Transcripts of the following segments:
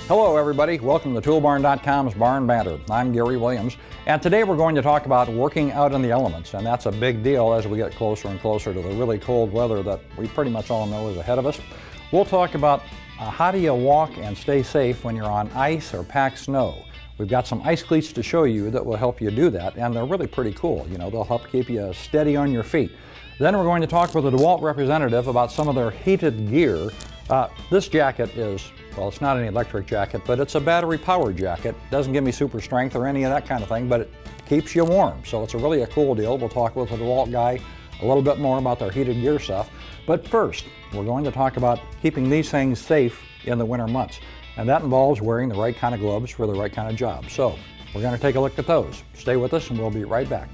Hello everybody, welcome to Toolbarn.com's Barn Banter. I'm Gary Williams, and today we're going to talk about working out in the elements, and that's a big deal as we get closer and closer to the really cold weather that we pretty much all know is ahead of us. We'll talk about how do you walk and stay safe when you're on ice or packed snow. We've got some ice cleats to show you that will help you do that, and they're really pretty cool. You know, they'll help keep you steady on your feet. Then we're going to talk with a DeWalt representative about some of their heated gear. This jacket is, well, it's not an electric jacket, but it's a battery-powered jacket. Doesn't give me super strength or any of that kind of thing, but it keeps you warm. So it's really a cool deal. We'll talk with a DeWalt guy a little bit more about their heated gear stuff. But first, we're going to talk about keeping these things safe in the winter months. And that involves wearing the right kind of gloves for the right kind of job. So we're going to take a look at those. Stay with us and we'll be right back.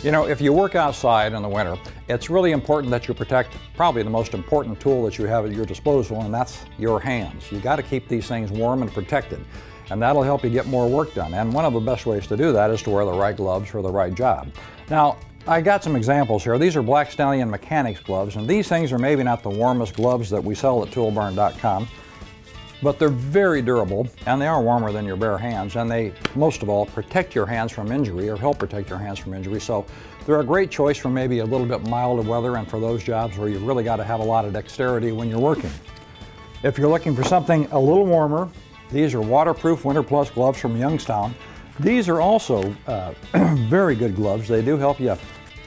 You know, if you work outside in the winter, it's really important that you protect probably the most important tool that you have at your disposal, and that's your hands. You got to keep these things warm and protected, and that'll help you get more work done. And one of the best ways to do that is to wear the right gloves for the right job. Now, I got some examples here. These are Black Stallion Mechanics gloves, and these things are maybe not the warmest gloves that we sell at Toolbarn.com, but they're very durable, and they are warmer than your bare hands, and they, most of all, protect your hands from injury, or help protect your hands from injury. So they're a great choice for maybe a little bit milder weather and for those jobs where you've really got to have a lot of dexterity when you're working. If you're looking for something a little warmer, these are waterproof Winter Plus gloves from Youngstown. These are also very good gloves. They do help you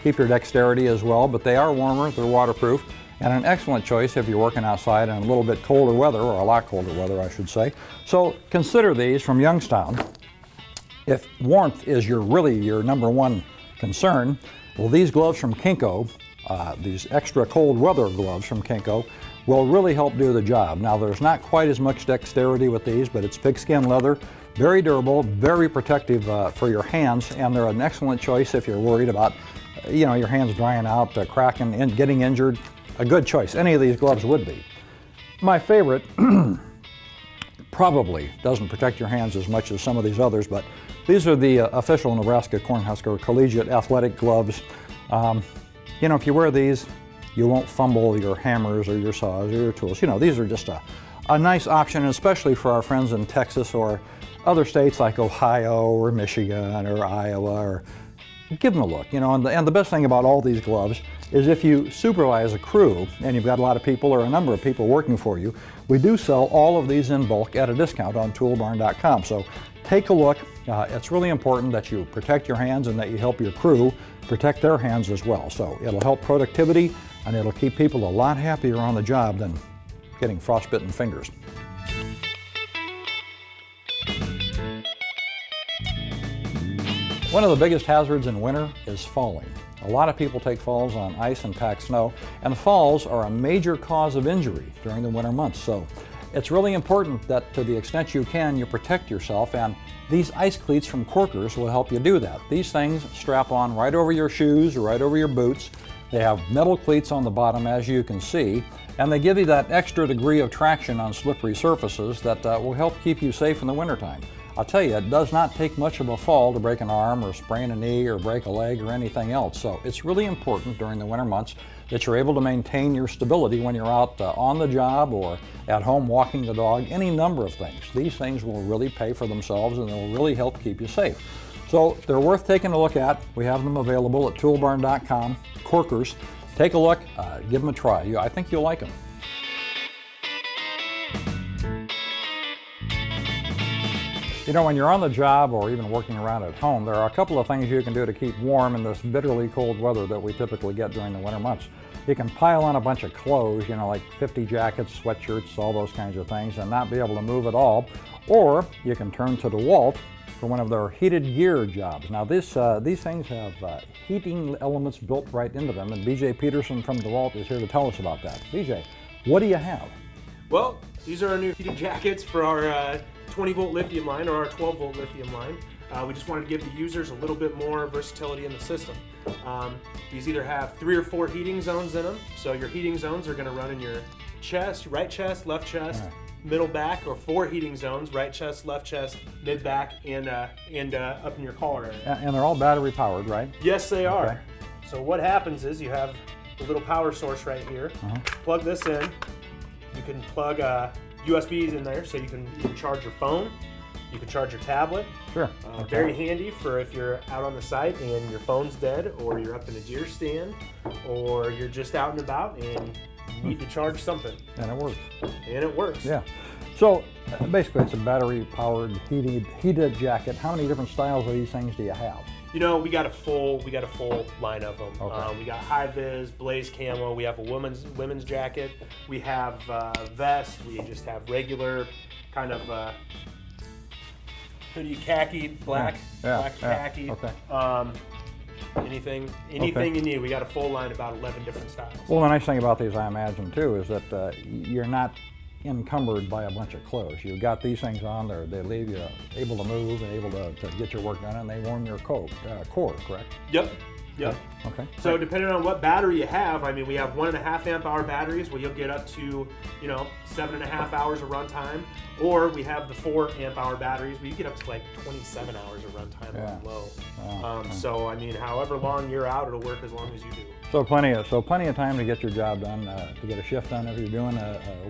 keep your dexterity as well, but they are warmer, they're waterproof, and an excellent choice if you're working outside in a little bit colder weather, or a lot colder weather, I should say. So consider these from Youngstown. If warmth is really your number one concern, well, these gloves from Kinko, these extra cold weather gloves from Kinko, will really help do the job. Now, there's not quite as much dexterity with these, but it's pigskin leather, very durable, very protective for your hands, and they're an excellent choice if you're worried about, you know, your hands drying out, cracking, and getting injured. A good choice. Any of these gloves would be. My favorite probably doesn't protect your hands as much as some of these others, but these are the official Nebraska Cornhusker Collegiate Athletic Gloves. You know, if you wear these, you won't fumble your hammers or your saws or your tools. You know, these are just a nice option, especially for our friends in Texas or other states like Ohio or Michigan or Iowa. Or give them a look, you know, and the best thing about all these gloves is if you supervise a crew and you've got a lot of people or a number of people working for you, we do sell all of these in bulk at a discount on Toolbarn.com. So take a look. It's really important that you protect your hands and that you help your crew protect their hands as well. So it'll help productivity and it'll keep people a lot happier on the job than getting frostbitten fingers. One of the biggest hazards in winter is falling. A lot of people take falls on ice and packed snow, and falls are a major cause of injury during the winter months. So it's really important that to the extent you can, you protect yourself, and these ice cleats from Corkers will help you do that. These things strap on right over your shoes or right over your boots. They have metal cleats on the bottom, as you can see, and they give you that extra degree of traction on slippery surfaces that will help keep you safe in the wintertime. I'll tell you, it does not take much of a fall to break an arm or sprain a knee or break a leg or anything else. So it's really important during the winter months that you're able to maintain your stability when you're out on the job or at home walking the dog, any number of things. These things will really pay for themselves and they'll really help keep you safe. So they're worth taking a look at. We have them available at Toolbarn.com, Corkers. Take a look, give them a try. I think you'll like them. You know, when you're on the job or even working around at home, there are a couple of things you can do to keep warm in this bitterly cold weather that we typically get during the winter months. You can pile on a bunch of clothes, you know, like 50 jackets, sweatshirts, all those kinds of things, and not be able to move at all. Or you can turn to DeWalt for one of their heated gear jobs. Now these things have heating elements built right into them, and BJ Peterson from DeWalt is here to tell us about that. BJ, what do you have? Well, these are our new heated jackets for our 20-volt lithium line or our 12-volt lithium line. We just wanted to give the users a little bit more versatility in the system. These either have 3 or 4 heating zones in them, so your heating zones are going to run in your chest, right chest, left chest, middle back, or 4 heating zones, right chest, left chest, mid back, and up in your collar area. And they're all battery powered, right? Yes, they are. So what happens is you have the little power source right here. Plug this in. You can plug USBs in there, so you can charge your phone. You can charge your tablet. Sure. Very handy for if you're out on the site and your phone's dead, or you're up in a deer stand, or you're just out and about and you need to charge something. And it works. And it works. Yeah. So basically it's a battery-powered heated jacket. How many different styles of these things do you have? You know, we got a full line of them. Okay. We got high vis, blaze camo. We have a women's jacket. We have vest. We just have regular kind of hoodie khaki, black khaki. Okay. Anything you need. We got a full line, about 11 different styles. Well, the nice thing about these, I imagine too, is that you're not encumbered by a bunch of clothes. You've got these things on there, they leave you able to move and able to get your work done, and they warm your core, correct? Yep. Okay. So depending on what battery you have, I mean, we have 1.5 amp hour batteries where you'll get up to, 7.5 hours of runtime, or we have the 4 amp hour batteries where you get up to like 27 hours of runtime on low. So I mean, however long you're out, it'll work as long as you do. So plenty of time to get your job done, to get a shift done if you're doing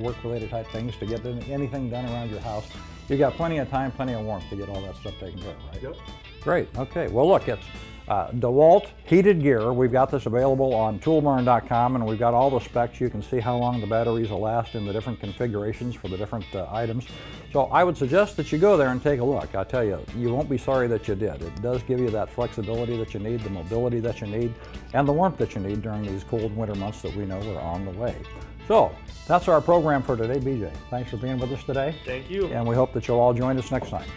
work-related type things, to get anything done around your house. You got plenty of time, plenty of warmth to get all that stuff taken care of, right? Yep. Great. Okay. Well, look, it's DeWalt heated gear. We've got this available on Toolbarn.com, and we've got all the specs. You can see how long the batteries will last in the different configurations for the different items. So I would suggest that you go there and take a look. I tell you, you won't be sorry that you did. It does give you that flexibility that you need, the mobility that you need, and the warmth that you need during these cold winter months that we know are on the way. So that's our program for today, BJ. Thanks for being with us today. Thank you. And we hope that you'll all join us next time.